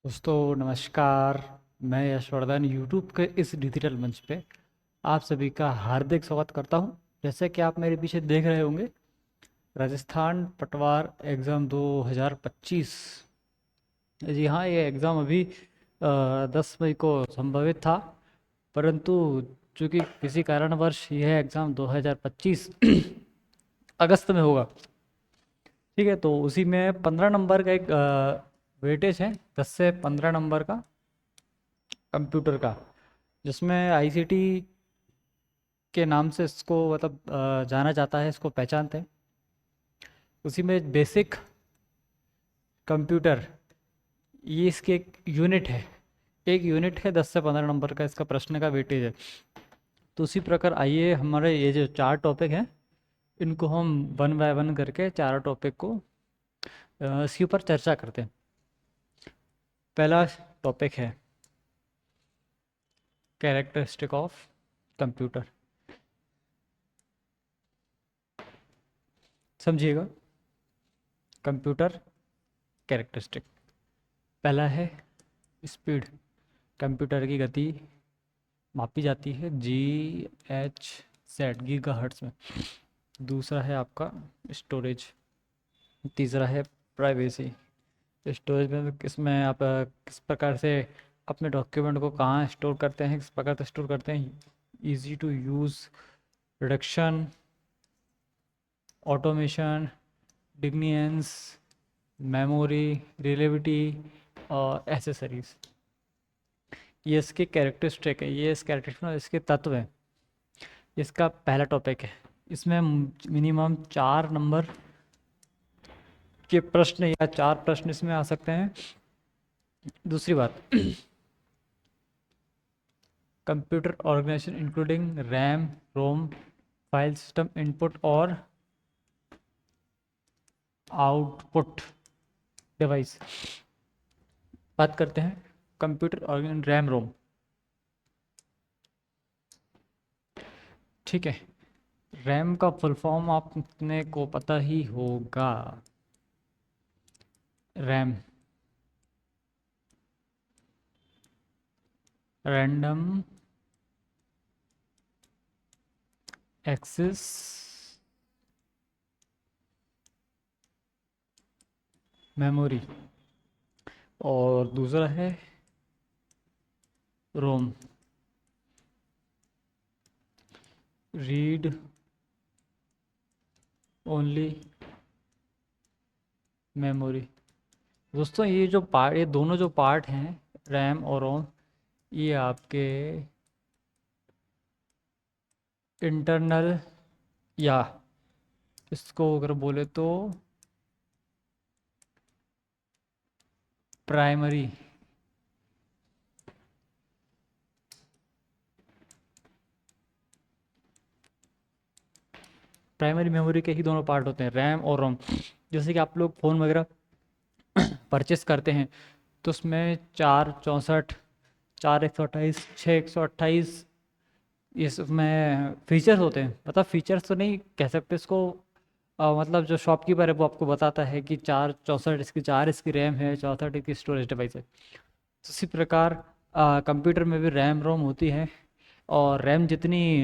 दोस्तों नमस्कार। मैं यशवर्धन यूट्यूब के इस डिजिटल मंच पे आप सभी का हार्दिक स्वागत करता हूं। जैसे कि आप मेरे पीछे देख रहे होंगे, राजस्थान पटवार एग्ज़ाम 2025। जी हाँ, ये एग्ज़ाम अभी 10 मई को संभवित था, परंतु चूंकि किसी कारणवश यह एग्ज़ाम 2025 अगस्त में होगा। ठीक है, तो उसी में 15 नंबर का एक वेटेज है, 10 से 15 नंबर का कंप्यूटर का, जिसमें आईसीटी के नाम से इसको मतलब जाना जाता है, इसको पहचानते हैं। उसी में बेसिक कंप्यूटर, ये इसकी एक यूनिट है। एक यूनिट है, 10 से 15 नंबर का इसका प्रश्न का वेटेज है। तो उसी प्रकार आइए, हमारे ये जो 4 टॉपिक हैं, इनको हम वन बाय वन करके चारों टॉपिक को इसके ऊपर चर्चा करते हैं। पहला टॉपिक है कैरेक्टरिस्टिक ऑफ कंप्यूटर। समझिएगा, कंप्यूटर कैरेक्टरिस्टिक। पहला है स्पीड। कंप्यूटर की गति मापी जाती है GHz, गीगाहर्ट्ज़ में। दूसरा है आपका स्टोरेज। तीसरा है प्राइवेसी। स्टोरेज में किसमें आप किस प्रकार से अपने डॉक्यूमेंट को कहाँ स्टोर करते हैं, किस प्रकार से स्टोर करते हैं। Easy to use, reduction, automation, diligence, memory, relativity और एसेसरीज। ये इसके कैरेक्टरिस्टिक है, ये इस कैरेक्टरिस्टिक इसके तत्व हैं। इसका पहला टॉपिक है। इसमें मिनिमम 4 नंबर के प्रश्न या 4 प्रश्न इसमें आ सकते हैं। दूसरी बात, कंप्यूटर ऑर्गेनाइजेशन इंक्लूडिंग रैम, रोम, फाइल सिस्टम, इनपुट और आउटपुट डिवाइस। बात करते हैं कंप्यूटर ऑर्गेनाइजेशन, रैम, रोम। ठीक है, रैम का फुल फॉर्म आपने को पता ही होगा। RAM, random access memory. और दूसरा है रोम, रीड ओनली मेमोरी। दोस्तों, ये दोनों जो पार्ट हैं, रैम और रोम, ये आपके इंटरनल, या इसको अगर बोले तो प्राइमरी प्राइमरी मेमोरी के ही दोनों पार्ट होते हैं, रैम और रोम। जैसे कि आप लोग फ़ोन वगैरह परचेस करते हैं, तो उसमें 4 64, 4 128, 6 128, इसमें फीचर्स होते हैं। मतलब फीचर्स तो नहीं कह सकते इसको, मतलब जो शॉपकीपर है वो आपको बताता है कि 4 64 इसकी, 4 इसकी रैम है, 64 इसकी स्टोरेज डिवाइस है। तो इसी प्रकार कंप्यूटर में भी रैम रोम होती है, और रैम जितनी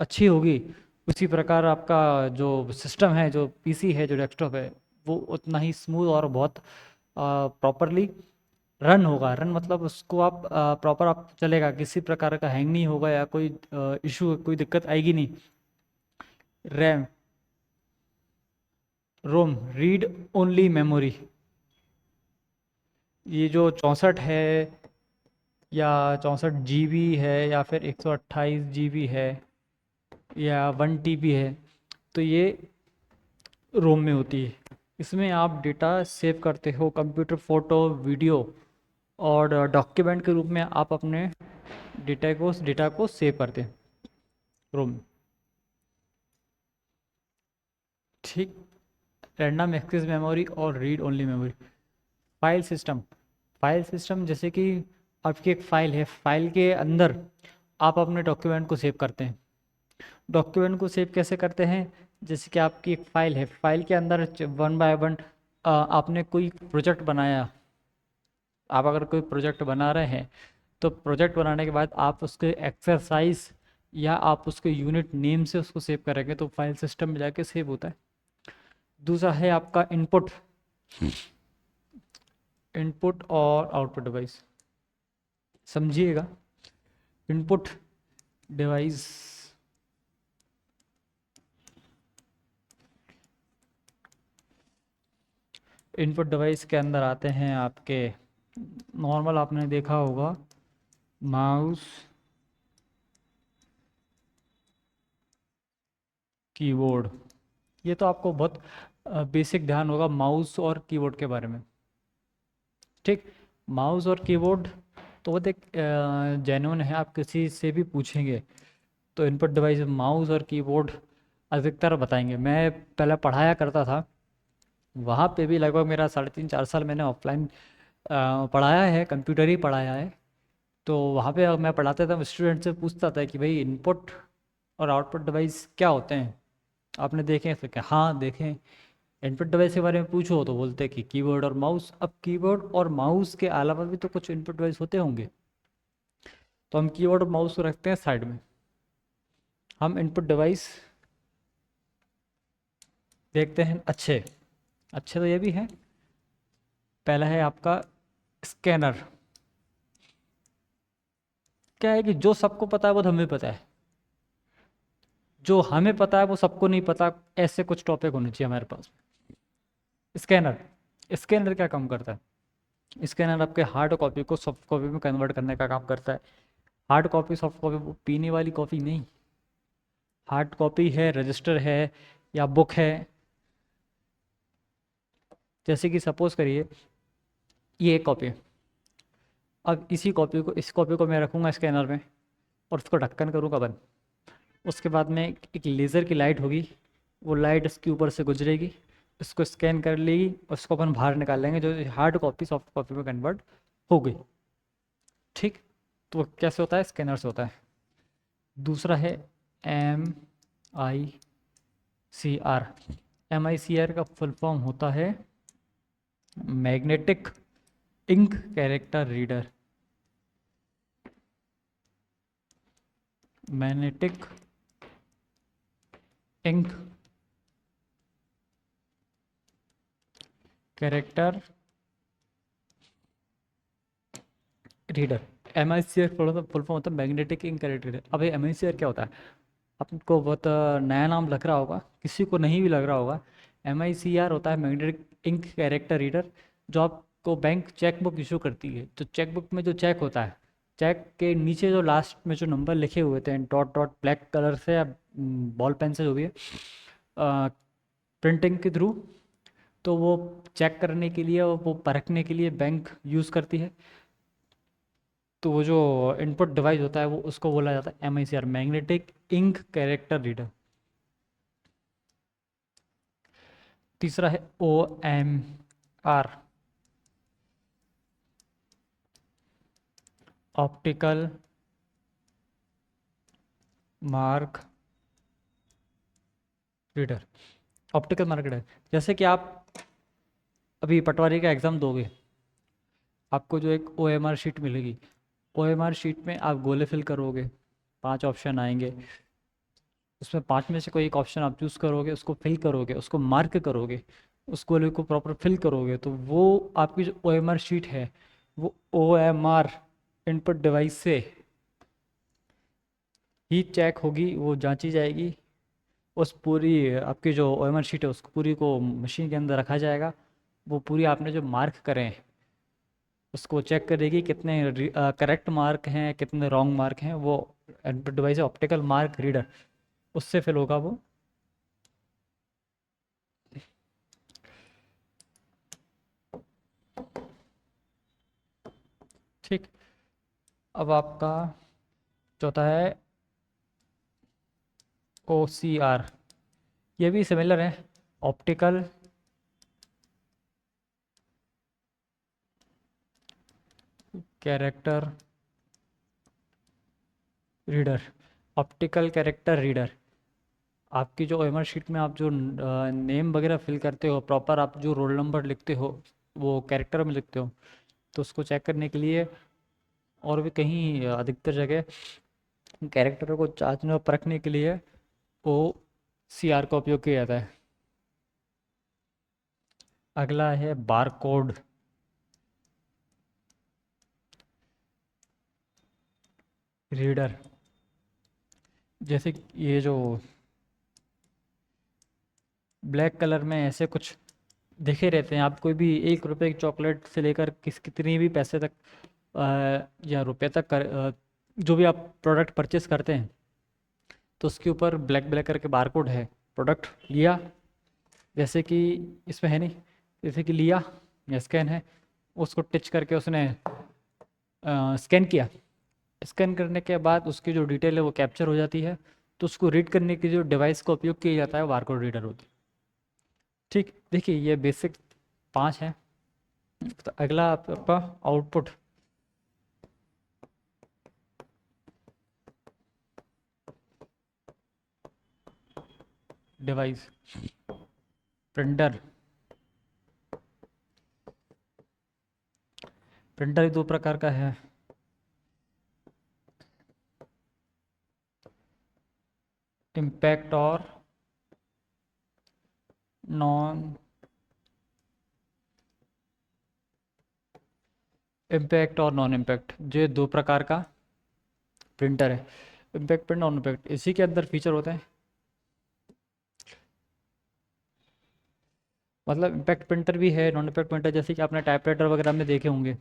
अच्छी होगी, उसी प्रकार आपका जो सिस्टम है, जो पीसी है, जो डेस्कटॉप है, वो उतना ही स्मूथ और बहुत प्रॉपरली रन होगा। रन मतलब उसको आप प्रॉपर आप चलेगा, किसी प्रकार का हैंग नहीं होगा या कोई इशू, कोई दिक्कत आएगी नहीं। रैम, रोम, रीड ओनली मेमोरी। ये जो 64 है, या 64 GB है, या फिर 128 GB है, या 1 TB है, तो ये रोम में होती है। इसमें आप डेटा सेव करते हो, कंप्यूटर, फोटो, वीडियो और डॉक्यूमेंट के रूप में आप अपने डेटा को सेव करते हैं रोम में। ठीक। रैंडम एक्सेस मेमोरी और read only memory. File system. File system जैसे कि आपकी एक फ़ाइल है, फाइल के अंदर आप अपने डॉक्यूमेंट को सेव करते हैं। डॉक्यूमेंट को सेव कैसे करते हैं? जैसे कि आपकी एक फ़ाइल है, फाइल के अंदर वन बाय वन आपने कोई प्रोजेक्ट बनाया, आप अगर कोई प्रोजेक्ट बना रहे हैं तो प्रोजेक्ट बनाने के बाद आप उसके एक्सरसाइज या आप उसके यूनिट नेम से उसको सेव करेंगे तो फाइल सिस्टम में जाके सेव होता है। दूसरा है आपका इनपुट, इनपुट और आउटपुट डिवाइस। समझिएगा, इनपुट डिवाइस इनपुट डिवाइस के अंदर आते हैं आपके नॉर्मल, आपने देखा होगा माउस, कीबोर्ड। ये तो आपको बहुत बेसिक ध्यान होगा माउस और कीबोर्ड के बारे में। ठीक, माउस और कीबोर्ड तो वो देख जेन्युइन है, आप किसी से भी पूछेंगे तो इनपुट डिवाइस माउस और कीबोर्ड अधिकतर बताएंगे। मैं पहले पढ़ाया करता था, वहाँ पे भी लगभग मेरा 3.5 4 साल मैंने ऑफलाइन पढ़ाया है, कंप्यूटर ही पढ़ाया है। तो वहाँ पे मैं पढ़ाता था, स्टूडेंट से पूछता था कि भाई इनपुट और आउटपुट डिवाइस क्या होते हैं, आपने देखे हैं? तो क्या हाँ देखें। इनपुट डिवाइस के बारे में पूछो तो बोलते हैं कि कीबोर्ड और माउस। अब कीबोर्ड और माउस के अलावा भी तो कुछ इनपुट डिवाइस होते होंगे, तो हम कीबोर्ड और माउस को रखते हैं साइड में। हम इनपुट डिवाइस देखते हैं। अच्छे अच्छे तो ये भी हैं। पहला है आपका स्कैनर। क्या है कि जो सबको पता है वो हमें पता है, जो हमें पता है वो सबको नहीं पता, ऐसे कुछ टॉपिक होने चाहिए हमारे पास। स्कैनर, स्कैनर क्या काम करता है? स्कैनर आपके हार्ड कॉपी को सॉफ्ट कॉपी में कन्वर्ट करने का काम करता है। हार्ड कॉपी सॉफ्ट कॉपी, वो पीने वाली कॉपी नहीं। हार्ड कॉपी है, रजिस्टर है या बुक है। जैसे कि सपोज करिए ये एक कॉपी है, अब इस कॉपी को मैं रखूँगा स्कैनर में और उसको ढक्कन करूँगा बंद। उसके बाद में एक लेज़र की लाइट होगी, वो लाइट इसके ऊपर से गुजरेगी, इसको स्कैन कर लेगी, उसको अपन बाहर निकाल लेंगे, जो हार्ड कॉपी सॉफ्ट कॉपी में कन्वर्ट हो गई। ठीक, तो वो कैसे होता है? स्कैनर से होता है। दूसरा है MICR। MICR का फुल फॉर्म होता है magnetic ink character reader. Magnetic ink character reader. MICR full form होता है मैग्नेटिक इंक कैरेक्टर रीडर। अब ये MICR क्या होता है? आपको बहुत नया नाम लग रहा होगा, किसी को नहीं भी लग रहा होगा। MICR होता है मैग्नेटिक इंक कैरेक्टर रीडर। जो आपको बैंक चेक बुक इशू करती है, तो चेक बुक में जो चेक होता है, चेक के नीचे जो लास्ट में जो नंबर लिखे हुए थे डॉट डॉट ब्लैक कलर से या बॉल पेन से, जो भी है प्रिंटिंग के थ्रू, तो वो चेक करने के लिए, वो परखने के लिए बैंक यूज़ करती है। तो वो जो इनपुट डिवाइस होता है वो उसको बोला जाता है MICR, magnetic ink character reader. तीसरा है OMR, optical mark reader. Optical mark reader, जैसे कि आप अभी पटवारी का एग्ज़ाम दोगे, आपको जो एक OMR शीट मिलेगी, OMR शीट में आप गोले फिल करोगे, 5 ऑप्शन आएंगे, उसमें 5 में से कोई एक ऑप्शन आप चूज़ करोगे, उसको फिल करोगे, उसको मार्क करोगे, उस गोले को प्रॉपर फिल करोगे, तो वो आपकी जो OMR शीट है वो OMR इनपुट डिवाइस से ही चेक होगी, वो जांची जाएगी। उस पूरी आपकी जो OMR शीट है उसको पूरी को मशीन के अंदर रखा जाएगा। वो पूरी आपने जो मार्क करें उसको चेक करेगी, कितने करेक्ट मार्क हैं, कितने रॉन्ग मार्क हैं। वो input device optical mark reader, उससे फिल होगा वो। ठीक, अब आपका चौथा है OCR। ये भी सिमिलर है, optical character reader. Optical character reader, आपकी जो OMR शीट में आप जो नेम वगैरह फिल करते हो, प्रॉपर आप जो रोल नंबर लिखते हो वो कैरेक्टर में लिखते हो, तो उसको चेक करने के लिए और भी कहीं अधिकतर जगह कैरेक्टर को जांचने और परखने के लिए ओ सी आर का उपयोग किया जाता है। अगला है बार कोड रीडर। जैसे ये जो ब्लैक कलर में ऐसे कुछ दिखे रहते हैं, आप कोई भी 1 रुपए की चॉकलेट से लेकर कितनी भी पैसे तक या रुपए तक जो भी आप प्रोडक्ट परचेस करते हैं तो उसके ऊपर ब्लैक ब्लैक करके बारकोड है। प्रोडक्ट लिया, जैसे कि इसमें है नहीं, जैसे कि लिया या स्कैन है, उसको टच करके उसने स्कैन किया, स्कैन करने के बाद उसकी जो डिटेल है वो कैप्चर हो जाती है, तो उसको रीड करने की जो डिवाइस का उपयोग किया जाता है वो बारकोड रीडर होती है। ठीक, देखिए ये बेसिक 5 हैं। तो अगला आपका आउटपुट। Device printer. प्रिंटर ही 2 प्रकार का है, इम्पैक्ट और नॉन इम्पैक्ट और नॉन इम्पैक्ट, जो 2 प्रकार का प्रिंटर है। इम्पैक्ट प्रिंट, नॉन इम्पैक्ट, इसी के अंदर फीचर होते हैं। मतलब इम्पैक्ट प्रिंटर भी है, नॉन इम्पैक्ट प्रिंटर, जैसे कि आपने टाइपराइटर वगैरह में देखे होंगे,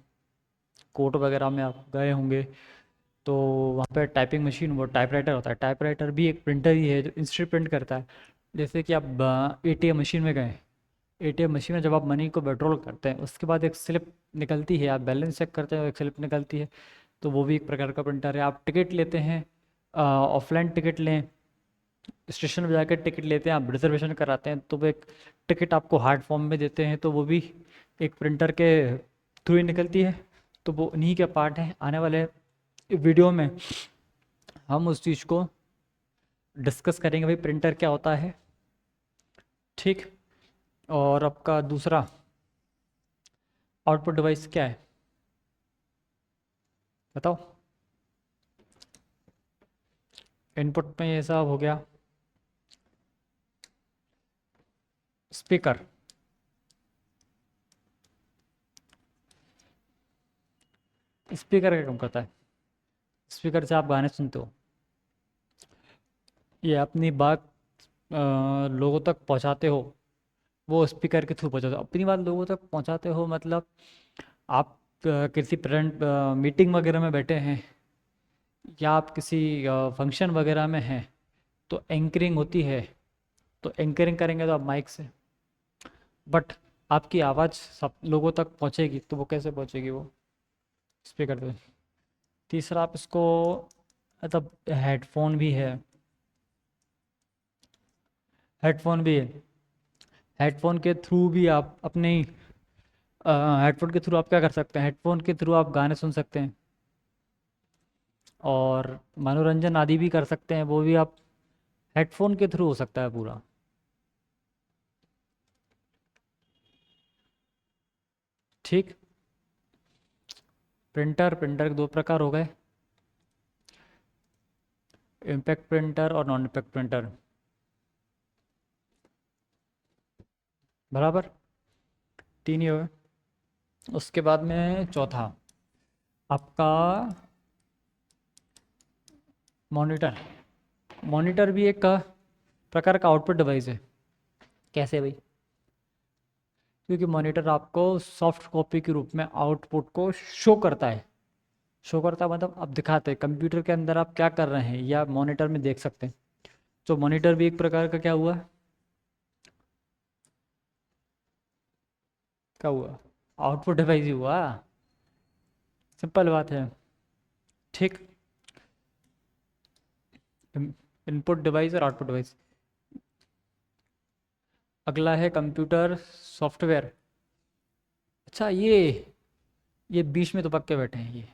कोर्ट वगैरह में आप गए होंगे तो वहाँ पे टाइपिंग मशीन, वो टाइपराइटर होता है। टाइपराइटर भी एक प्रिंटर ही है जो इंस्टेंट प्रिंट करता है। जैसे कि आप एटीएम मशीन में गए, एटीएम मशीन में जब आप मनी को विड्रॉल करते हैं उसके बाद एक स्लिप निकलती है, आप बैलेंस चेक करते हैं, एक स्लिप निकलती है, तो वो भी एक प्रकार का प्रिंटर है। आप टिकट लेते हैं, ऑफलाइन टिकट लें, स्टेशन पर जाकर टिकट लेते हैं, आप रिजर्वेशन कराते हैं तो वो एक टिकट आपको हार्ड फॉर्म में देते हैं, तो वो भी एक प्रिंटर के थ्रू ही निकलती है। तो वो इन्हीं के पार्ट हैं। आने वाले वीडियो में हम उस चीज़ को डिस्कस करेंगे, भाई प्रिंटर क्या होता है। ठीक, और आपका दूसरा आउटपुट डिवाइस क्या है बताओ। इनपुट में ये सब हो गया। स्पीकर, स्पीकर क्या काम करता है? स्पीकर से आप गाने सुनते हो, ये अपनी बात लोगों तक पहुंचाते हो, वो स्पीकर के थ्रू पहुंचाते हो। अपनी बात लोगों तक पहुंचाते हो मतलब आप किसी प्रेजेंट मीटिंग वगैरह में बैठे हैं या आप किसी फंक्शन वगैरह में हैं तो एंकरिंग होती है, तो एंकरिंग करेंगे तो आप माइक से, बट आपकी आवाज़ सब लोगों तक पहुंचेगी, तो वो कैसे पहुंचेगी? वो स्पीकर पे। तीसरा आप इसको, मतलब हेडफोन भी है, हेडफोन भी है। हेडफोन के थ्रू भी आप अपने हेडफोन के थ्रू आप क्या कर सकते हैं, हेडफोन के थ्रू आप गाने सुन सकते हैं और मनोरंजन आदि भी कर सकते हैं, वो भी आप हेडफोन के थ्रू हो सकता है पूरा। ठीक, प्रिंटर, प्रिंटर के 2 प्रकार हो गए, इम्पैक्ट प्रिंटर और नॉन इम्पैक्ट प्रिंटर, बराबर 3 ही हो गए। उसके बाद में चौथा आपका मॉनिटर। मॉनिटर भी एक प्रकार का आउटपुट डिवाइस है। कैसे भाई? क्योंकि मॉनिटर आपको सॉफ्ट कॉपी के रूप में आउटपुट को शो करता है। शो करता है मतलब आप दिखाते हैं कंप्यूटर के अंदर आप क्या कर रहे हैं या मॉनिटर में देख सकते हैं। तो मॉनिटर भी एक प्रकार का क्या हुआ, क्या हुआ? आउटपुट डिवाइस ही हुआ। सिंपल बात है। ठीक, इनपुट डिवाइस और आउटपुट डिवाइस। अगला है कंप्यूटर सॉफ्टवेयर। अच्छा, ये बीच में तो पक्के बैठे हैं ये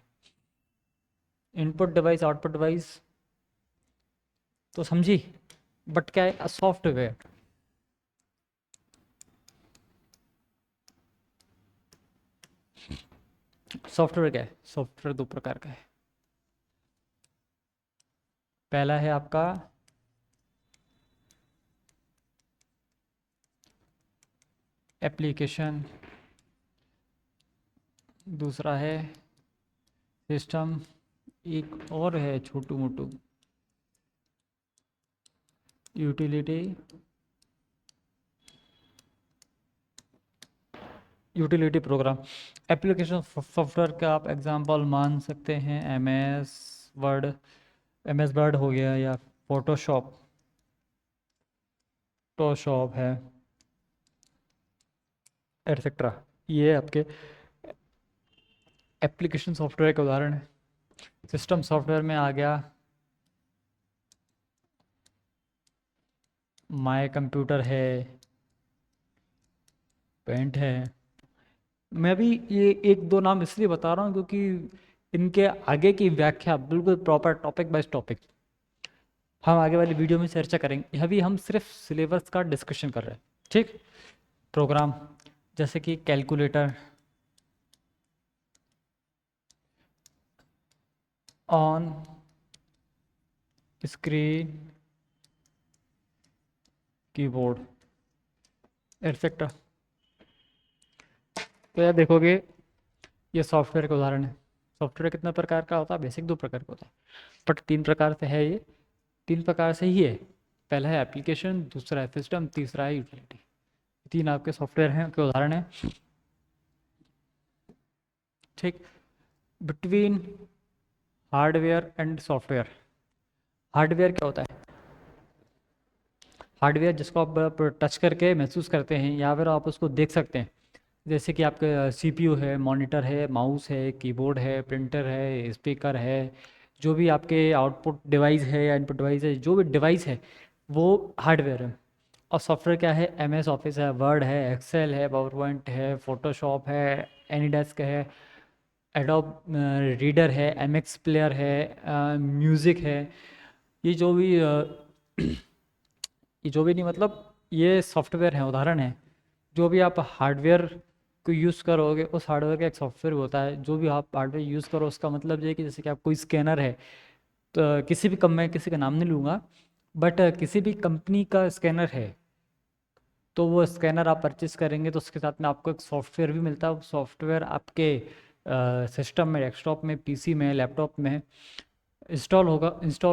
इनपुट डिवाइस आउटपुट डिवाइस, तो समझी, बट क्या है सॉफ्टवेयर। सॉफ्टवेयर क्या है? सॉफ्टवेयर दो प्रकार का है। पहला है आपका एप्लीकेशन, दूसरा है सिस्टम, एक और है छोटू मोटू utility. Utility program. Application software का आप एग्जांपल मान सकते हैं वर्ड एम एस वर्ड हो गया, या फोटोशॉप फोटोशॉप है, एटसेट्रा। ये आपके एप्लीकेशन सॉफ्टवेयर के उदाहरण है। सिस्टम सॉफ्टवेयर में आ गया माय कंप्यूटर है, पेंट है। मैं भी ये एक दो नाम इसलिए बता रहा हूँ क्योंकि इनके आगे की व्याख्या बिल्कुल प्रॉपर टॉपिक बाय टॉपिक हम आगे वाली वीडियो में चर्चा करेंगे। अभी हम सिर्फ सिलेबस का डिस्कशन कर रहे हैं, ठीक। प्रोग्राम जैसे कि calculator, on screen, keyboard, etcetera. तो यार देखोगे ये सॉफ्टवेयर का उदाहरण है। सॉफ्टवेयर कितना प्रकार का होता है? बेसिक दो प्रकार का होता है, बट तीन प्रकार से है ये। तीन प्रकार से ही है। पहला है एप्लीकेशन, दूसरा है सिस्टम, तीसरा है यूटिलिटी। तीन आपके सॉफ्टवेयर हैं के उदाहरण हैं, ठीक। Between hardware and software. Hardware क्या होता है? हार्डवेयर जिसको आप टच करके महसूस करते हैं या फिर आप उसको देख सकते हैं। जैसे कि आपका सीपीयू है, मॉनिटर है, माउस है, कीबोर्ड है, प्रिंटर है, स्पीकर है। जो भी आपके आउटपुट डिवाइस है या इनपुट डिवाइस है, जो भी डिवाइस है वो हार्डवेयर है। और सॉफ्टवेयर क्या है? एम एस ऑफिस है, वर्ड है, एक्सेल है, पावर पॉइंट है, फोटोशॉप है, एनीडेस्क है, एडोब रीडर है, एम एक्स प्लेयर है, म्यूज़िक है। ये जो भी ये जो भी नहीं मतलब ये सॉफ्टवेयर है, उदाहरण है। जो भी आप हार्डवेयर को यूज़ करोगे उस हार्डवेयर का एक सॉफ्टवेयर होता है। जो भी आप हार्डवेयर यूज़ करो उसका मतलब ये है कि जैसे कि आप कोई स्कैनर है, तो किसी भी मैं किसी का नाम नहीं लूँगा, बट किसी भी कंपनी का स्कैनर है, तो वो स्कैनर आप परचेज करेंगे तो उसके साथ में आपको एक सॉफ्टवेयर भी मिलता है। वो सॉफ्टवेयर आपके सिस्टम में, डेस्कटॉप में, पीसी में, लैपटॉप में इंस्टॉल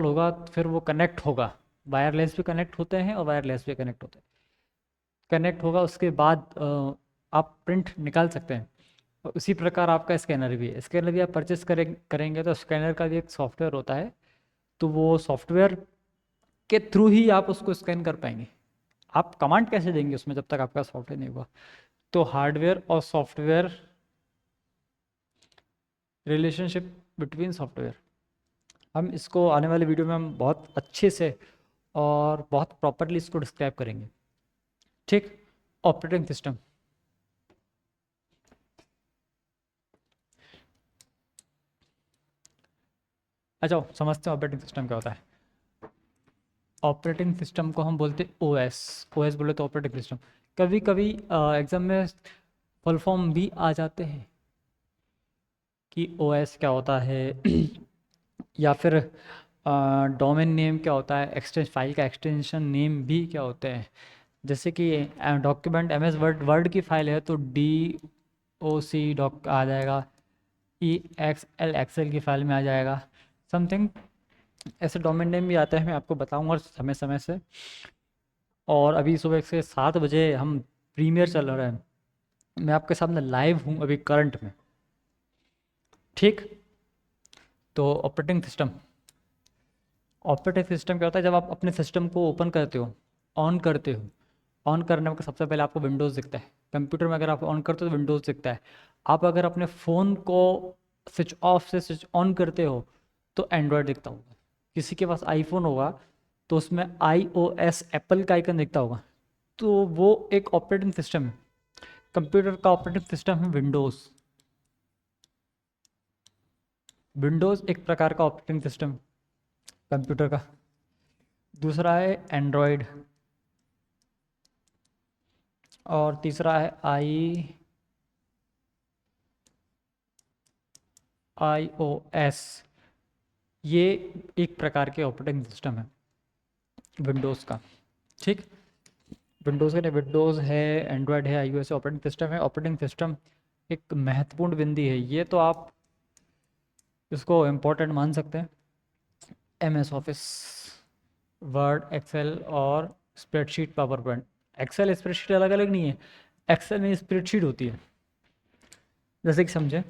होगा, फिर वो कनेक्ट होगा। वायरलेस भी कनेक्ट होते हैं और वायरलेस भी कनेक्ट होते हैं। कनेक्ट होगा उसके बाद आप प्रिंट निकाल सकते हैं। और उसी प्रकार आपका स्कैनर भी है। स्कैनर भी आप परचेस करेंगे तो स्कैनर का भी एक सॉफ्टवेयर होता है। तो वो सॉफ्टवेयर के थ्रू ही आप उसको स्कैन कर पाएंगे। आप कमांड कैसे देंगे उसमें जब तक आपका सॉफ्टवेयर नहीं हुआ? तो हार्डवेयर और सॉफ्टवेयर, रिलेशनशिप बिटवीन सॉफ्टवेयर, हम इसको आने वाले वीडियो में हम बहुत अच्छे से और बहुत प्रॉपरली इसको डिस्क्राइब करेंगे, ठीक। Operating system. अच्छा, समझते हैं ऑपरेटिंग सिस्टम क्या होता है। ऑपरेटिंग सिस्टम को हम बोलते हैं ओएस। ओएस बोले तो ऑपरेटिंग सिस्टम। कभी कभी एग्जाम में फुल फॉर्म भी आ जाते हैं कि ओएस क्या होता है या फिर डोमेन नेम क्या होता है, फाइल का एक्सटेंशन नेम भी क्या होते हैं। जैसे कि डॉक्यूमेंट एम एस वर्ड की फाइल है तो DOC डॉक आ जाएगा, EXL एक्सेल की फाइल में आ जाएगा, समथिंग ऐसे डोमेन नेम भी आता है। मैं आपको बताऊंगा समय समय से। और अभी सुबह से 7 बजे हम प्रीमियर चल रहा है, मैं आपके सामने लाइव हूँ अभी करंट में, ठीक। तो ऑपरेटिंग सिस्टम क्या होता है? जब आप अपने सिस्टम को ओपन करते हो, ऑन करते हो, ऑन करने में सबसे पहले आपको विंडोज़ दिखता है। कंप्यूटर में अगर आप ऑन करते हो तो विंडोज़ दिखता है। आप अगर अपने फ़ोन को स्विच ऑफ से स्विच ऑन करते हो तो एंड्रॉयड दिखता होगा। किसी के पास आईफोन होगा तो उसमें iOS एप्पल का आइकन दिखता होगा। तो वो एक ऑपरेटिंग सिस्टम है। कंप्यूटर का ऑपरेटिंग सिस्टम है विंडोज़। विंडोज़ एक प्रकार का ऑपरेटिंग सिस्टम कंप्यूटर का। दूसरा है एंड्रॉयड, और तीसरा है iOS, ये एक प्रकार के ऑपरेटिंग सिस्टम है विंडोज़ का। ठीक, विंडोज़ का नहीं, विंडोज़ है, एंड्रॉयड है, iOS ऑपरेटिंग सिस्टम है। ऑपरेटिंग सिस्टम एक महत्वपूर्ण बिंदी है, ये तो आप इसको इम्पोर्टेंट मान सकते हैं। MS ऑफिस, वर्ड, एक्सेल और spreadsheet, PowerPoint. Excel spreadsheet अलग अलग नहीं है, एक्सेल में स्प्रेडशीट होती है, जैसे कि समझे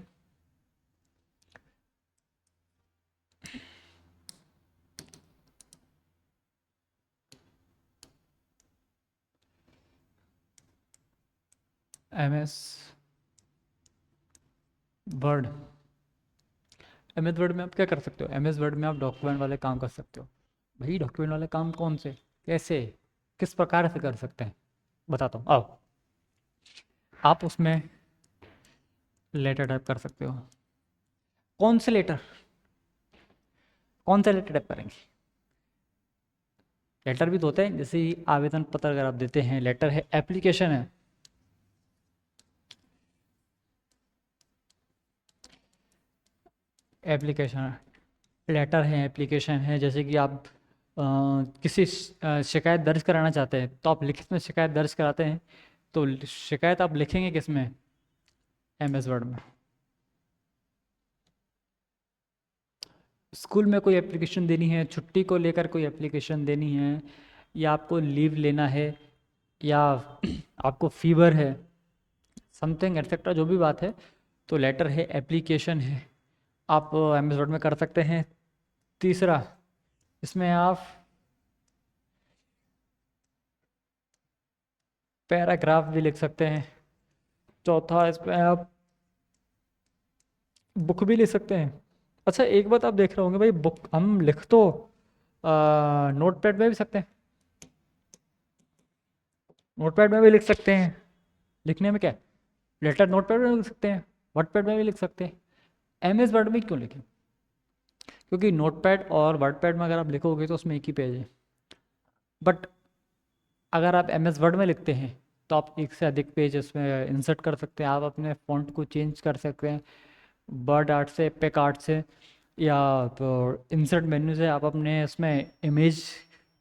MS वर्ड। MS वर्ड में आप क्या कर सकते हो? MS वर्ड में आप डॉक्यूमेंट वाले काम कर सकते हो। भाई डॉक्यूमेंट वाले काम कौन से, कैसे, किस प्रकार से कर सकते हैं, बताता हूँ आओ। आप उसमें लेटर टाइप कर सकते हो। कौन से लेटर, कौन सा लेटर टाइप करेंगे? लेटर भी तो होते हैं, जैसे आवेदन पत्र अगर आप देते हैं, लेटर है, एप्लीकेशन है। एप्लीकेशन, लेटर है, एप्लीकेशन है। जैसे कि आप किसी शिकायत दर्ज कराना चाहते हैं, तो आप लिखित में शिकायत दर्ज कराते हैं, तो शिकायत आप लिखेंगे किस में? MS वर्ड में। स्कूल में कोई एप्लीकेशन देनी है, छुट्टी को लेकर कोई एप्लीकेशन देनी है, या आपको लीव लेना है, या आपको फीवर है, समथिंग एटसेट्रा, जो भी बात है, तो लेटर है, एप्लीकेशन है, आप MS वर्ड में कर सकते हैं। तीसरा, इसमें आप पैराग्राफ भी लिख सकते हैं। चौथा, इसमें आप बुक भी लिख सकते हैं। अच्छा, एक बात आप देख रहे होंगे भाई, बुक हम लिख तो नोट पैड में भी सकते हैं, नोट पैड में भी लिख सकते हैं। लिखने में क्या है, लेटर नोट पैड में भी लिख सकते हैं, वर्ड पैड में भी लिख सकते हैं। MS वर्ड में क्यों लिखें? क्योंकि नोट पैड और वर्ड पैड में अगर आप लिखोगे तो उसमें एक ही पेज है, बट अगर आप MS वर्ड में लिखते हैं तो आप एक से अधिक पेज उसमें इंसर्ट कर सकते हैं। आप अपने फ़ॉन्ट को चेंज कर सकते हैं, बर्ड आर्ट से, पिक आर्ट से, या तो इंसर्ट मेन्यू से आप अपने इसमें इमेज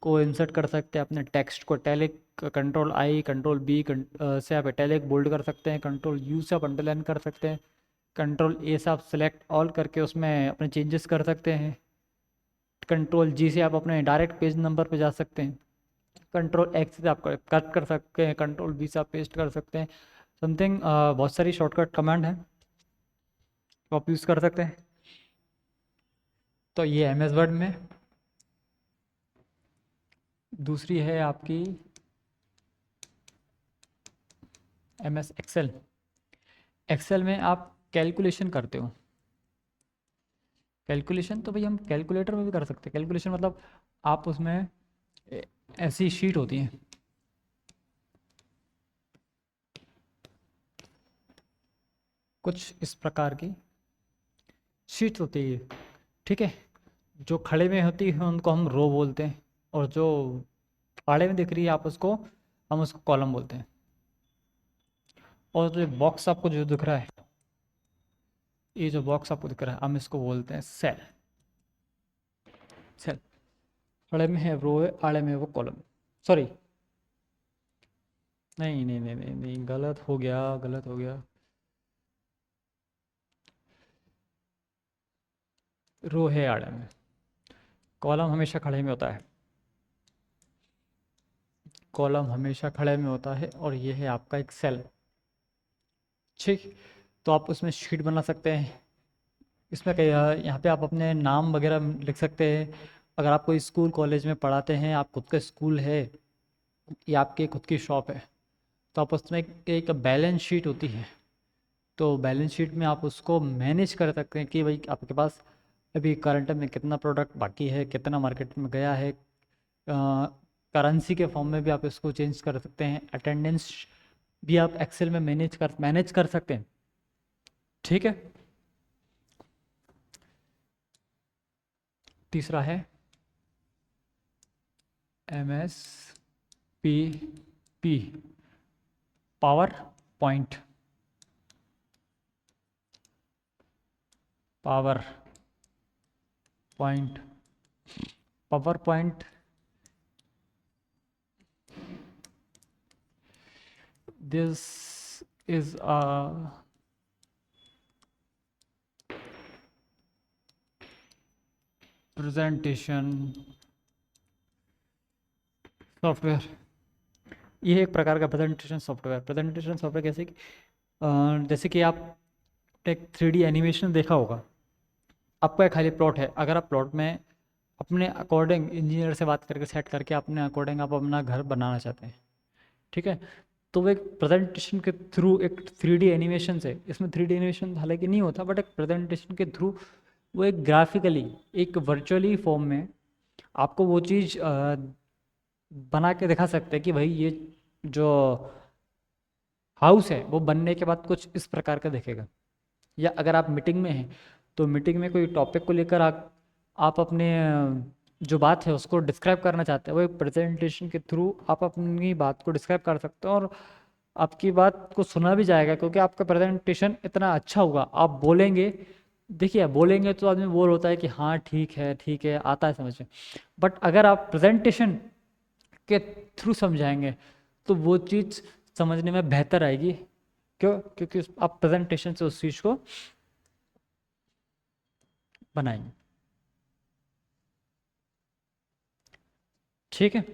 को इंसर्ट कर सकते हैं, अपने टेक्स्ट को इटैलिक, Ctrl+I Ctrl+B से आप इटैलिक बोल्ड कर सकते हैं, Ctrl+U से आप अंडरलाइन कर सकते हैं, Ctrl+A से आप सेलेक्ट ऑल करके उसमें अपने चेंजेस कर सकते हैं, Ctrl+G से आप अपने डायरेक्ट पेज नंबर पे जा सकते हैं, Ctrl+X से आप कट कर सकते हैं, Ctrl+V से आप पेस्ट कर सकते हैं। समथिंग बहुत सारी शॉर्टकट कमांड है, तो आप यूज़ कर सकते हैं। तो ये MS वर्ड में। दूसरी है आपकी MS एक्सेल। एक्सेल में आप कैलकुलेशन करते हो। कैलकुलेशन तो भाई हम कैलकुलेटर में भी कर सकते हैं। कैलकुलेशन मतलब आप उसमें ऐसी शीट होती है, कुछ इस प्रकार की शीट होती है, ठीक है। जो खड़े में होती है उनको हम रो बोलते हैं, और जो आड़े में दिख रही है आप उसको, हम उसको कॉलम बोलते हैं। और जो बॉक्स आपको जो दिख रहा है, ये जो बॉक्स आपको दिख रहा है, हम इसको बोलते हैं सेल। सेल, खड़े में है रो है, आड़े में है वो कॉलम। सॉरी, नहीं नहीं नहीं नहीं नहीं, गलत हो गया, गलत हो गया। रो है आड़े में, कॉलम हमेशा खड़े में होता है। कॉलम हमेशा खड़े में होता है, और ये है आपका एक सेल। ठीक, तो आप उसमें शीट बना सकते हैं। इसमें कई यहाँ पे आप अपने नाम वगैरह लिख सकते हैं। अगर आप कोई स्कूल कॉलेज में पढ़ाते हैं, आप खुद का स्कूल है या आपकी खुद की शॉप है, तो आप उसमें एक बैलेंस शीट होती है। तो बैलेंस शीट में आप उसको मैनेज कर सकते हैं कि भाई आपके पास अभी करंट में कितना प्रोडक्ट बाकी है, कितना मार्केट में गया है। करेंसी के फॉर्म में भी आप इसको चेंज कर सकते हैं। अटेंडेंस भी आप एक्सेल में मैनेज कर सकते हैं, ठीक है। तीसरा है MS-PP, power point. Power point, power point this is a presentation software. ये एक प्रकार का प्रेजेंटेशन सॉफ्टवेयर। प्रेजेंटेशन सॉफ्टवेयर कैसे कि जैसे कि आप एक 3D एनिमेशन देखा होगा। आपका एक खाली प्लॉट है, अगर आप प्लॉट में अपने अकॉर्डिंग इंजीनियर से बात करके सेट करके अपने अकॉर्डिंग आप अपना घर बनाना चाहते हैं, ठीक है, तो वो एक प्रेजेंटेशन के थ्रू एक 3D एनिमेशन से, इसमें 3D एनिमेशन हालांकि नहीं होता, बट एक प्रेजेंटेशन के थ्रू वो एक ग्राफिकली एक वर्चुअली फॉर्म में आपको वो चीज़ बना के दिखा सकते हैं कि भाई ये जो हाउस है वो बनने के बाद कुछ इस प्रकार का दिखेगा। या अगर आप मीटिंग में हैं तो मीटिंग में कोई टॉपिक को लेकर आप अपने जो बात है उसको डिस्क्राइब करना चाहते हैं, वो एक प्रेजेंटेशन के थ्रू आप अपनी बात को डिस्क्राइब कर सकते हो, और आपकी बात को सुना भी जाएगा क्योंकि आपका प्रेजेंटेशन इतना अच्छा होगा। आप बोलेंगे, देखिए बोलेंगे तो आदमी बोल होता है कि हाँ ठीक है आता है समझ में, बट अगर आप प्रेजेंटेशन के थ्रू समझाएंगे तो वो चीज़ समझने में बेहतर आएगी। क्यों? क्योंकि आप प्रेजेंटेशन से उस चीज़ को बनाएंगे। ठीक है,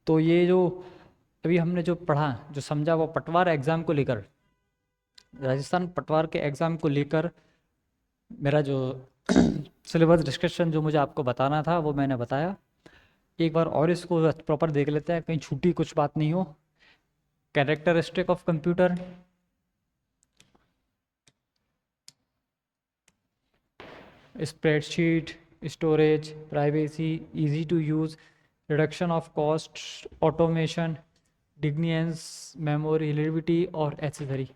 तो ये जो अभी हमने जो पढ़ा जो समझा वो पटवार एग्ज़ाम को लेकर, राजस्थान पटवार के एग्ज़ाम को लेकर मेरा जो सिलेबस डिस्कशन जो मुझे आपको बताना था वो मैंने बताया। एक बार और इसको प्रॉपर देख लेते हैं, कहीं छूटी कुछ बात नहीं हो। Characteristic of computer, spreadsheet, storage, privacy, easy to use, reduction of cost, automation, diligence, memory, relativity और एक्सेसरी,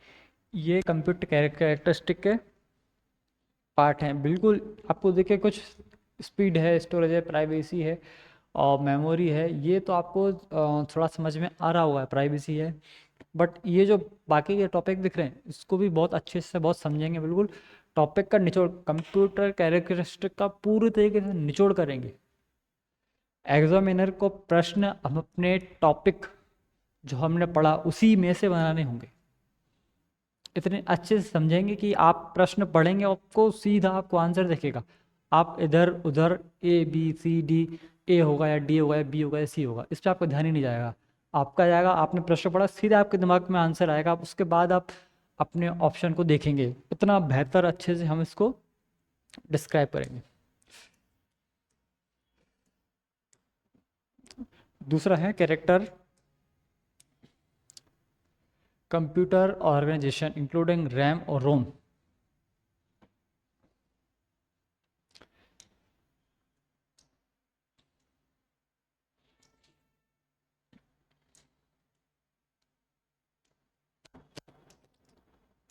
ये कंप्यूटर कैरेक्टरिस्टिक के पार्ट हैं। बिल्कुल आपको देखिए कुछ स्पीड है, स्टोरेज है, प्राइवेसी है और मेमोरी है, ये तो आपको थोड़ा समझ में आ रहा होगा, प्राइवेसी है। बट ये जो बाकी के टॉपिक दिख रहे हैं इसको भी बहुत अच्छे से बहुत समझेंगे, बिल्कुल टॉपिक का निचोड़, कंप्यूटर कैरेक्टरिस्टिक का पूरी तरीके से निचोड़ करेंगे। एग्जामिनर को प्रश्न हम अपने टॉपिक जो हमने पढ़ा उसी में से बनाने होंगे। इतने अच्छे से समझेंगे कि आप प्रश्न पढ़ेंगे आपको सीधा आपको आंसर दिखेगा। आप इधर उधर ए बी सी डी, ए होगा या डी होगा या बी होगा या सी होगा, इस पर आपका ध्यान ही नहीं जाएगा। आपका जाएगा आपने प्रश्न पढ़ा सीधा आपके दिमाग में आंसर आएगा, आप उसके बाद आप अपने ऑप्शन को देखेंगे। इतना बेहतर अच्छे से हम इसको डिस्क्राइब करेंगे। दूसरा है character computer organisation including RAM और रोम।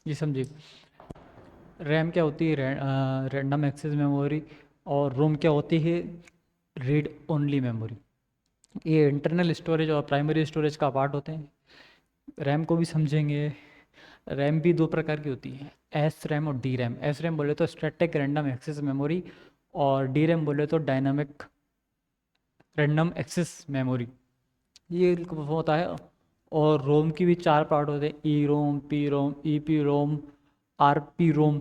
ये समझिए, रैम क्या होती है, रैंडम एक्सेस मेमोरी, और रोम क्या होती है, रीड ओनली मेमोरी। ये इंटरनल स्टोरेज और प्राइमरी स्टोरेज का पार्ट होते हैं। रैम को भी समझेंगे। रैम भी दो प्रकार की होती है, एस रैम और डी रैम। एस रैम बोले तो स्टैटिक रैंडम एक्सेस मेमोरी, और डी रैम बोले तो डायनामिक रैंडम एक्सेस मेमोरी, ये होता है। और रोम की भी चार पार्ट होते हैं, E ROM, P ROM, E P ROM, R P ROM.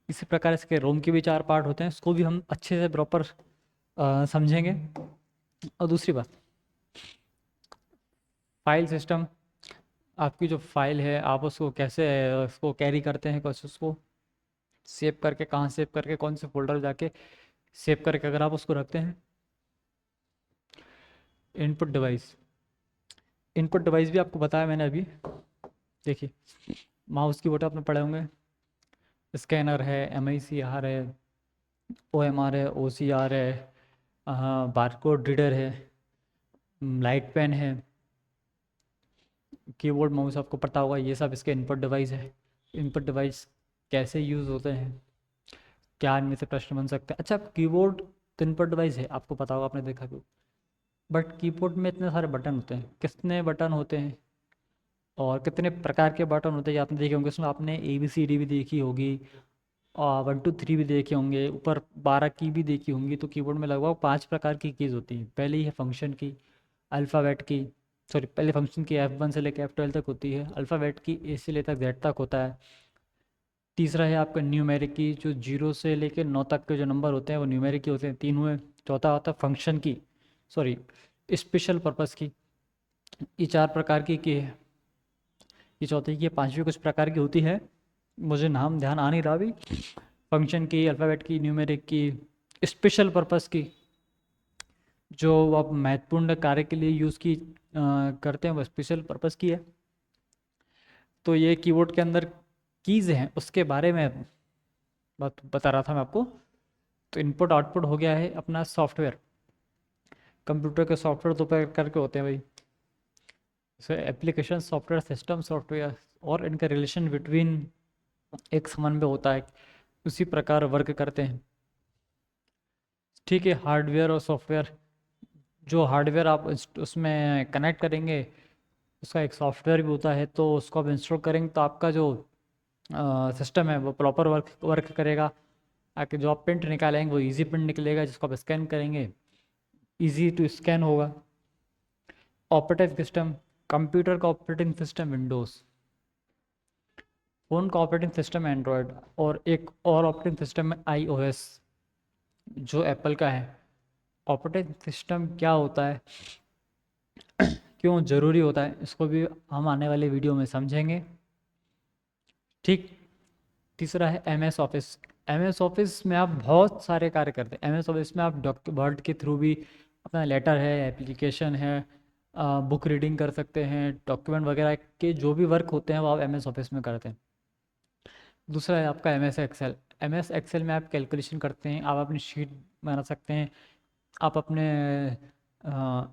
इसी प्रकार इसके रोम के भी चार पार्ट होते हैं, इसको भी हम अच्छे से प्रॉपर समझेंगे। और दूसरी बात, फाइल सिस्टम, आपकी जो फाइल है आप उसको कैसे उसको कैरी करते हैं, कैसे उसको सेव करके, कहाँ सेव करके, कौन से फोल्डर जाके सेव करके अगर आप उसको रखते हैं। इनपुट डिवाइस, इनपुट डिवाइस भी आपको बताया मैंने अभी। देखिए माउस की बटन आपने पढ़े होंगे, स्कैनर है, एम आई सी आर है, ओ एम आर है, ओ सी आर है, बारकोड रीडर है, लाइट पेन है, कीबोर्ड माउस आपको पता होगा, ये सब इसके इनपुट डिवाइस है। इनपुट डिवाइस कैसे यूज़ होते हैं, क्या इनमें से प्रश्न बन सकते हैं। अच्छा, कीबोर्ड तो इनपुट डिवाइस है, आपको पता होगा, आपने देखा भी, बट कीबोर्ड में इतने सारे बटन होते हैं, कितने बटन होते हैं और कितने प्रकार के बटन होते हैं, ये आपने देखे होंगे, उसमें आपने ए बी सी डी भी देखी होगी, 1 2 3 भी देखे होंगे, ऊपर 12 की भी देखी होंगी। तो कीबोर्ड में लगभग 5 प्रकार की कीज़ होती हैं। पहली है फंक्शन की, अल्फ़ाबेट की, सॉरी पहले फंक्शन की F1 से लेकर F12 तक होती है। अल्फ़ाबेट की A से लेकर Z तक होता है। तीसरा है आपका न्यूमेरिक की, जो 0 से लेकर 9 तक के जो नंबर होते हैं वो न्यूमेरिक की होते हैं, 3 हुए। चौथा होता है फंक्शन की, सॉरी स्पेशल पर्पस की, ये 4 प्रकार की है। ये चौथी की है, पांचवी कुछ प्रकार की होती है, मुझे नाम ध्यान आ नहीं रहा अभी। फंक्शन की, अल्फ़ाबेट की, न्यूमेरिक की, स्पेशल पर्पस की, जो आप महत्वपूर्ण कार्य के लिए यूज़ की करते हैं, वो स्पेशल पर्पस की है। तो ये कीबोर्ड के अंदर कीज़ हैं, उसके बारे में बात बता रहा था मैं आपको। तो इनपुट आउटपुट हो गया है अपना सॉफ्टवेयर। कंप्यूटर के सॉफ्टवेयर दो प्रकार के होते हैं भाई, जैसे एप्लीकेशन सॉफ्टवेयर, सिस्टम सॉफ्टवेयर, और इनका रिलेशन बिटवीन एक समन्वय होता है, उसी प्रकार वर्क करते हैं। ठीक है, हार्डवेयर और सॉफ्टवेयर, जो हार्डवेयर आप उसमें कनेक्ट करेंगे उसका एक सॉफ्टवेयर भी होता है, तो उसको आप इंस्टॉल करेंगे तो आपका जो सिस्टम है वो प्रॉपर वर्क करेगा। आके जो आप प्रिंट निकालेंगे वो इजी प्रिंट निकलेगा, जिसको आप स्कैन करेंगे इजी टू स्कैन होगा। ऑपरेटिंग सिस्टम, कंप्यूटर का ऑपरेटिंग सिस्टम विंडोज़, फ़ोन का ऑपरेटिंग सिस्टम एंड्रॉयड, और एक और ऑपरेटिंग सिस्टम है iOS, जो एप्पल का है। ऑपरेटिंग सिस्टम क्या होता है, क्यों ज़रूरी होता है, इसको भी हम आने वाले वीडियो में समझेंगे। ठीक। तीसरा है MS ऑफिस। MS ऑफिस में आप बहुत सारे कार्य करते हैं। MS ऑफिस में आप वर्ड के थ्रू भी अपना लेटर है, एप्लीकेशन है, बुक रीडिंग कर सकते हैं, डॉक्यूमेंट वगैरह के जो भी वर्क होते हैं वो आप MS ऑफिस में करते हैं। दूसरा है आपका MS एक्सेल। MS एक्सेल में आप कैलकुलेशन करते हैं, आप अपनी शीट बना सकते हैं, आप अपने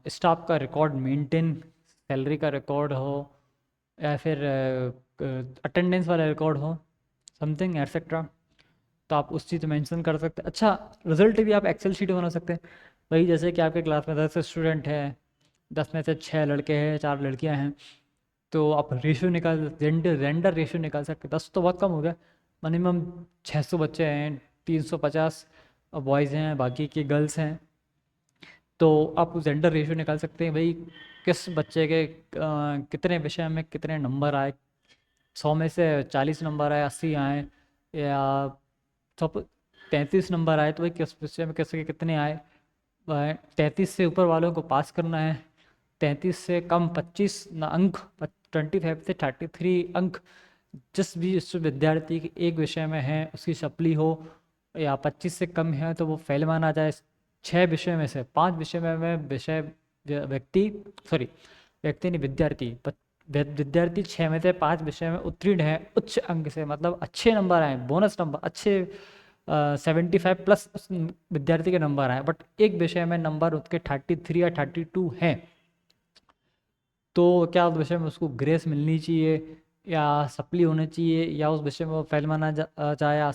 स्टाफ का रिकॉर्ड मेंटेन, सैलरी का रिकॉर्ड हो या फिर अटेंडेंस वाला रिकॉर्ड हो, समथिंग एटसेट्रा, तो आप उस चीज़ मेंशन कर सकते हैं। अच्छा, रिजल्ट भी आप एक्सेल शीट बना सकते हैं। वही जैसे कि आपके क्लास में 10 स्टूडेंट हैं, 10 में से 6 लड़के हैं, 4 लड़कियां हैं, तो आप रेशियो निकाल, रेंडर रेशियो निकाल सकते हैं। 10 तो बहुत कम हो गया, मिनिमम 600 बच्चे हैं, 350 बॉयज़ हैं, बाकी के गर्ल्स हैं, तो आप जेंडर रेशियो निकाल सकते हैं। भाई किस बच्चे के कितने विषय में कितने नंबर आए, 100 में से 40 नंबर आए, 80 आए, या सब 33 नंबर आए, तो भाई किस विषय में किसके कितने आए। 33 से ऊपर वालों को पास करना है, 33 से कम 25 अंक, 25 से 33 अंक जिस भी विद्यार्थी के एक विषय में है उसकी सप्ली हो, या 25 से कम है तो वो फेल माना जाए। 6 विषय में से 5 विषय में विषय व्यक्ति, सॉरी व्यक्ति नहीं, विद्यार्थी 6 में से 5 विषय में उत्तीर्ण है उच्च अंक से, मतलब अच्छे नंबर आए, बोनस नंबर अच्छे, 75 प्लस उस विद्यार्थी के नंबर आए, बट एक विषय में नंबर उसके 33 या 32 हैं, तो क्या उस विषय में उसको ग्रेस मिलनी चाहिए या सप्ली होनी चाहिए, या उस विषय में वो फेल माना जाए, या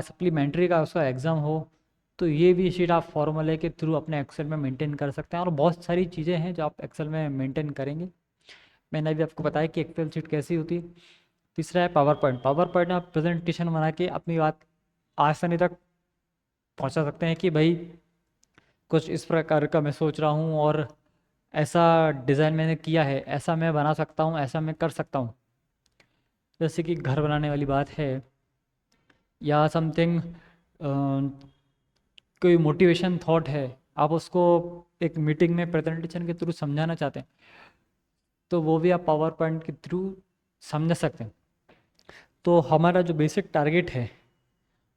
सप्लीमेंट्री का उसका एग्ज़ाम हो। तो ये भी शीट आप फॉर्मूले के थ्रू अपने एक्सेल में मेंटेन कर सकते हैं, और बहुत सारी चीज़ें हैं जो आप एक्सेल में मेंटेन करेंगे। मैंने अभी आपको बताया कि एक्सेल शीट कैसी होती है। तीसरा है पावर पॉइंट। पावर पॉइंट में आप प्रेजेंटेशन बना के अपनी बात आसानी तक पहुंचा सकते हैं कि भाई कुछ इस प्रकार का मैं सोच रहा हूँ, और ऐसा डिज़ाइन मैंने किया है, ऐसा मैं बना सकता हूँ, ऐसा मैं कर सकता हूँ। जैसे कि घर बनाने वाली बात है, या समथिंग कोई मोटिवेशन थॉट है, आप उसको एक मीटिंग में प्रेजेंटेशन के थ्रू समझाना चाहते हैं, तो वो भी आप पावर पॉइंट के थ्रू समझ सकते हैं। तो हमारा जो बेसिक टारगेट है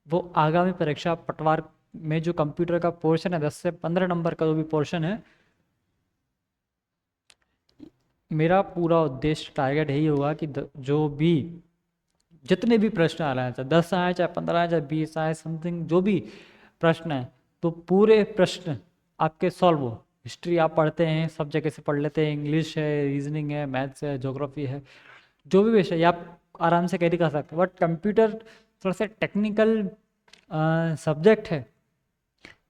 वो आगामी परीक्षा पटवार में जो कंप्यूटर का पोर्शन है, 10 से 15 नंबर का जो भी पोर्शन है, मेरा पूरा उद्देश्य टारगेट यही होगा कि जो भी जितने भी प्रश्न आ रहे हैं, चाहे 10 आए, चाहे 15 आए, चाहे 20 आए, समथिंग जो भी प्रश्न है, तो पूरे प्रश्न आपके सॉल्व हो। हिस्ट्री आप पढ़ते हैं, सब जगह से पढ़ लेते हैं, इंग्लिश है, रीजनिंग है, मैथ्स है, ज्योग्राफी है, जो भी विषय आप आराम से कैरी कर सकते हैं। बट कंप्यूटर थोड़ा सा टेक्निकल सब्जेक्ट है,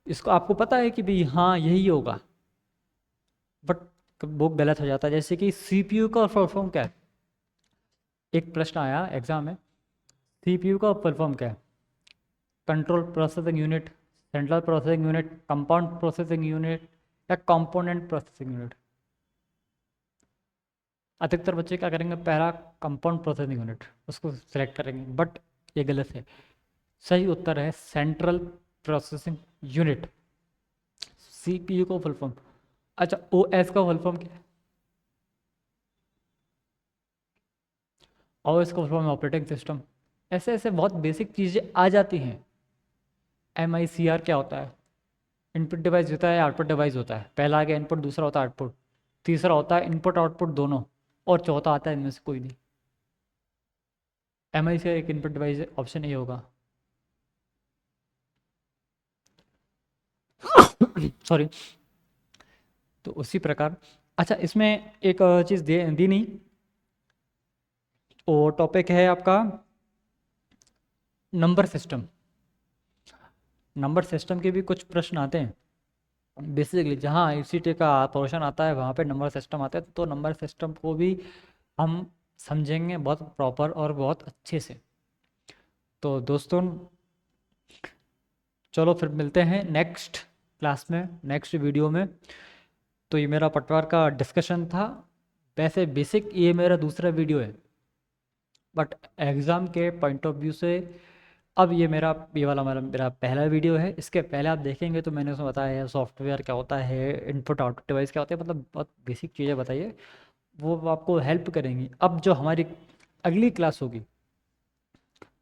इसको आपको पता है कि भाई हाँ यही होगा, बट वो गलत हो जाता है। जैसे कि CPU का फुल फॉर्म क्या है, एक प्रश्न आया एग्जाम में, सीपीयू का फुल फॉर्म क्या है? Control processing unit, central processing unit, compound processing unit या कंपोनेंट प्रोसेसिंग यूनिट? अधिकतर बच्चे क्या करेंगे, पहला कंपाउंड प्रोसेसिंग यूनिट उसको सिलेक्ट करेंगे, बट ये गलत है। सही उत्तर है सेंट्रल प्रोसेसिंग यूनिट, सीपीयू का फुल फॉर्म। अच्छा, ओएस का फुल फॉर्म क्या है? ओएस का फुल फॉर्म ऑपरेटिंग सिस्टम। ऐसे ऐसे बहुत बेसिक चीज़ें आ जाती हैं। MICR क्या होता है? इनपुट डिवाइस होता है, आउटपुट डिवाइस होता है। पहला आ गया इनपुट, दूसरा होता है आउटपुट, तीसरा होता है इनपुट आउटपुट दोनों, और चौथा आता है इनमें से कोई नहीं। MICR एक इनपुट डिवाइस, ऑप्शन ए होगा। सॉरी। तो उसी प्रकार, अच्छा इसमें एक चीज़ दी नहीं, वो टॉपिक है आपका नंबर सिस्टम। नंबर सिस्टम के भी कुछ प्रश्न आते हैं बेसिकली, जहाँ ICT का पोर्शन आता है वहाँ पे नंबर सिस्टम आता है, तो नंबर सिस्टम को भी हम समझेंगे बहुत प्रॉपर और बहुत अच्छे से। तो दोस्तों चलो फिर मिलते हैं नेक्स्ट क्लास में, नेक्स्ट वीडियो में। तो ये मेरा पटवार का डिस्कशन था। वैसे बेसिक ये मेरा दूसरा वीडियो है, बट एग्ज़ाम के पॉइंट ऑफ व्यू से अब ये वाला मेरा पहला वीडियो है। इसके पहले आप देखेंगे तो मैंने उसमें बताया है सॉफ्टवेयर क्या होता है, इनपुट आउटपुट डिवाइस क्या होता है, मतलब बहुत बेसिक चीज़ें बताइए, वो आपको हेल्प करेंगी। अब जो हमारी अगली क्लास होगी,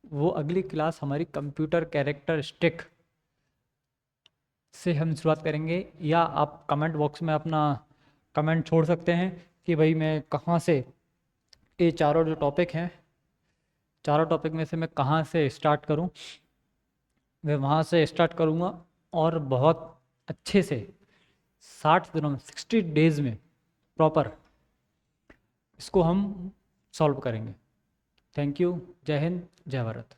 वो अगली क्लास हमारी कंप्यूटर कैरेक्टरिस्टिक से हम शुरुआत करेंगे। या आप कमेंट बॉक्स में अपना कमेंट छोड़ सकते हैं कि भाई मैं कहाँ से ये चारों जो टॉपिक हैं, चारों टॉपिक में से मैं कहाँ से स्टार्ट करूँ। मैं वहाँ से स्टार्ट करूँगा और बहुत अच्छे से 60 दिनों में, 60 डेज़ में प्रॉपर इसको हम सॉल्व करेंगे। Thank you. जय हिंद, जय भारत।